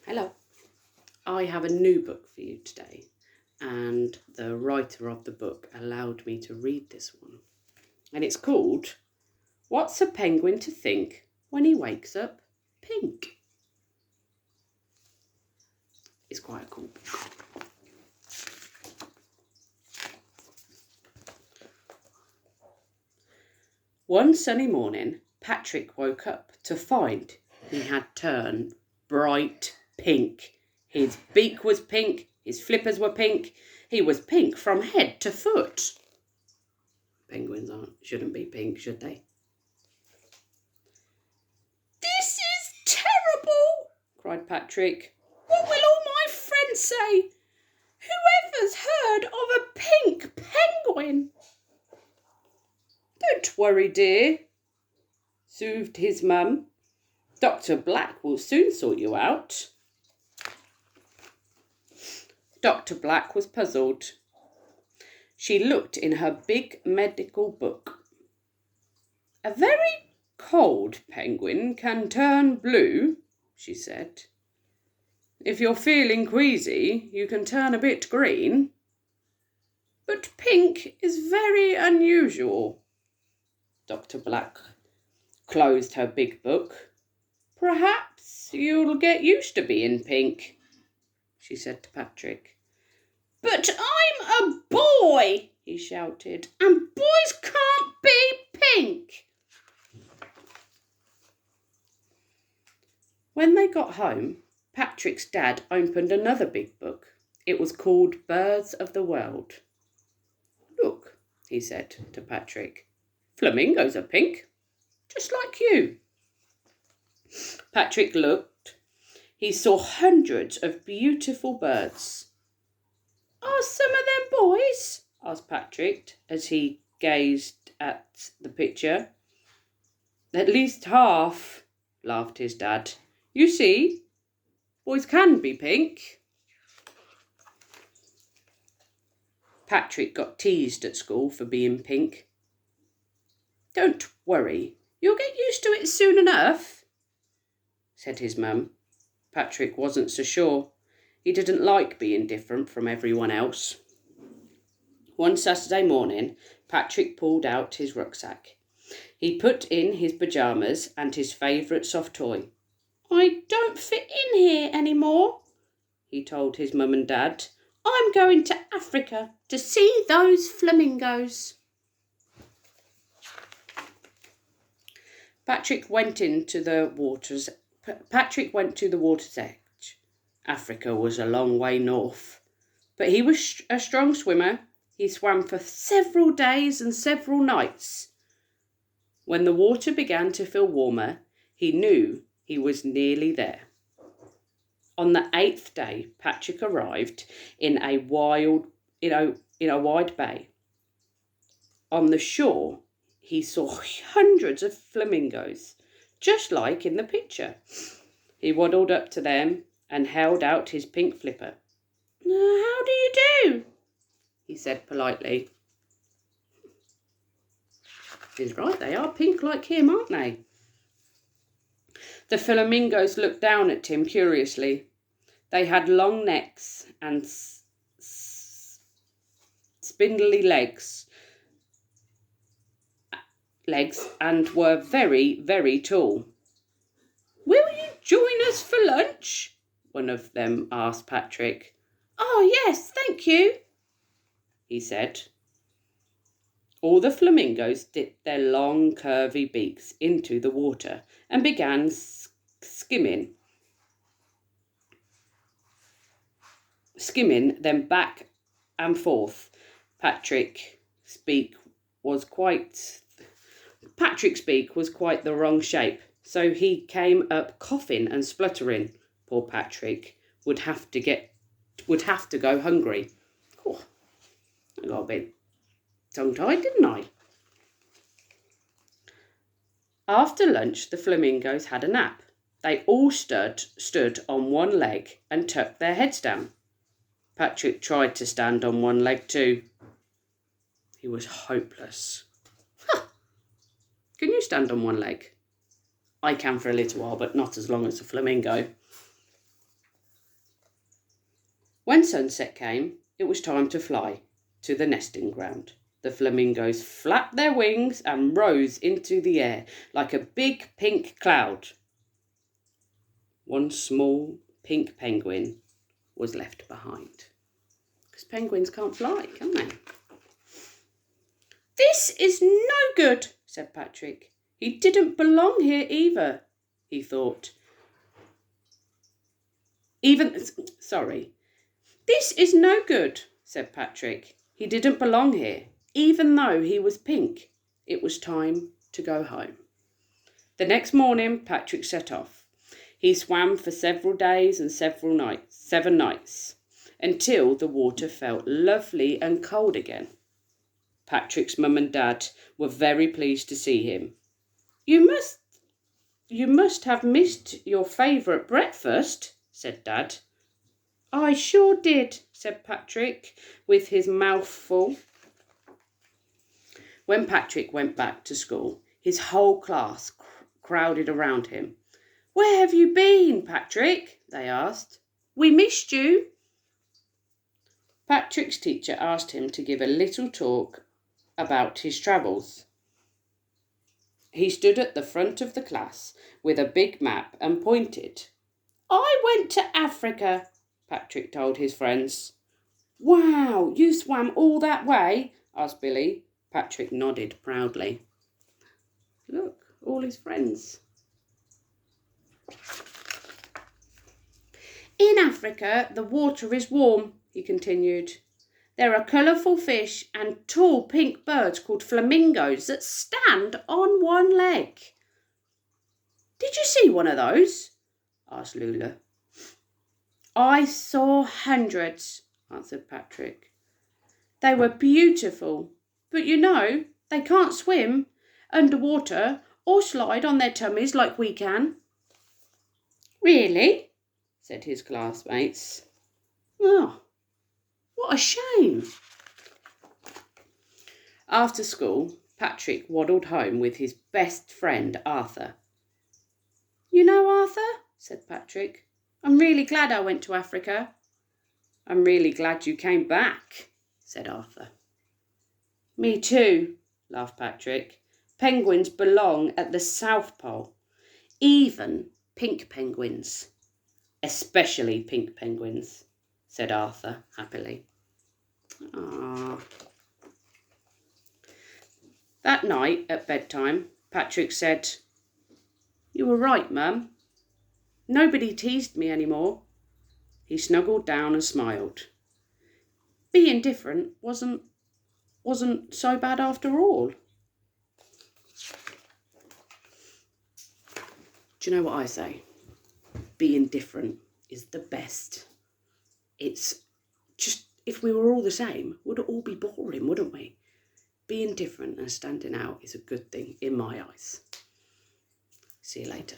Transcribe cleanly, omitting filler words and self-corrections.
Hello. I have a new book for you today, and the writer of the book allowed me to read this one. And it's called What's a Penguin to Think When He Wakes Up Pink? It's quite a cool book. One sunny morning, Patrick woke up to find he had turned bright pink. His beak was pink, his flippers were pink, he was pink from head to foot. Penguins shouldn't be pink, should they? This is terrible, cried Patrick. What will all my friends say? Whoever's heard of a pink penguin? Don't worry, dear, soothed his mum. Dr. Black will soon sort you out. Dr. Black was puzzled. She looked in her big medical book. A very cold penguin can turn blue, she said. If you're feeling queasy, you can turn a bit green. But pink is very unusual. Dr. Black closed her big book. Perhaps you'll get used to being pink, she said to Patrick. But I'm a boy, he shouted, and boys can't be pink. When they got home, Patrick's dad opened another big book. It was called Birds of the World. Look, he said to Patrick, flamingos are pink, just like you. Patrick looked. He saw hundreds of beautiful birds. Are some of them boys? Asked Patrick as he gazed at the picture. At least half, laughed his dad. You see, boys can be pink. Patrick got teased at school for being pink. Don't worry, you'll get used to it soon enough, said his mum. Patrick wasn't so sure. He didn't like being different from everyone else. One Saturday morning, Patrick pulled out his rucksack. He put in his pyjamas and his favourite soft toy. I don't fit in here anymore, he told his mum and dad. I'm going to Africa to see those flamingos. Patrick went to the water's edge. Africa was a long way north, but he was a strong swimmer. He swam for several days and several nights. When the water began to feel warmer, he knew he was nearly there. On the 8th day, Patrick arrived in a wide bay. On the shore, he saw hundreds of flamingos, just like in the picture. He waddled up to them and held out his pink flipper. How do you do? He said politely. He's right, they are pink like him, aren't they? The flamingos looked down at him curiously. They had long necks and spindly legs and were very, very tall. Will you join us for lunch? One of them asked Patrick. Oh, yes, thank you, he said. All the flamingos dipped their long, curvy beaks into the water and began skimming them back and forth. Patrick's beak was quite the wrong shape, so he came up coughing and spluttering. Poor Patrick would have to go hungry. Oh, I got a bit tongue-tied, didn't I? After lunch, the flamingos had a nap. They all stood on one leg and tucked their heads down. Patrick tried to stand on one leg too. He was hopeless. Can you stand on one leg? I can for a little while, but not as long as a flamingo. When sunset came, it was time to fly to the nesting ground. The flamingos flapped their wings and rose into the air like a big pink cloud. One small pink penguin was left behind. Because penguins can't fly, can they? "This is no good," said Patrick. "He didn't belong here either," he thought. "This is no good," said Patrick. "He didn't belong here, even though he was pink." It was time to go home. The next morning, Patrick set off. He swam for several days and 7 nights, until the water felt lovely and cold again. Patrick's mum and dad were very pleased to see him. You must have missed your favourite breakfast," said Dad. "I sure did," said Patrick, with his mouth full. When Patrick went back to school, his whole class crowded around him. "Where have you been, Patrick?" they asked. "We missed you." Patrick's teacher asked him to give a little talk about his travels. He stood at the front of the class with a big map and pointed. "I went to Africa," Patrick told his friends. "Wow, you swam all that way?" asked Billy. Patrick nodded proudly. Look, all his friends. "In Africa, the water is warm," he continued. "There are colourful fish and tall pink birds called flamingos that stand on one leg." "Did you see one of those?" asked Lula. "I saw hundreds," answered Patrick. "They were beautiful, but they can't swim underwater or slide on their tummies like we can." "Really?" said his classmates. "Oh, what a shame." After school, Patrick waddled home with his best friend, Arthur. "You know, Arthur," said Patrick, "I'm really glad I went to Africa." "I'm really glad you came back," said Arthur. "Me too," laughed Patrick. "Penguins belong at the South Pole, even pink penguins." "Especially pink penguins," said Arthur happily. Aww. That night at bedtime, Patrick said, "You were right, Mum. Nobody teased me anymore." He snuggled down and smiled. Being different wasn't so bad after all. Do you know what I say? Being different is the best. It's just, if we were all the same, we'd all be boring, wouldn't we? Being different and standing out is a good thing in my eyes. See you later.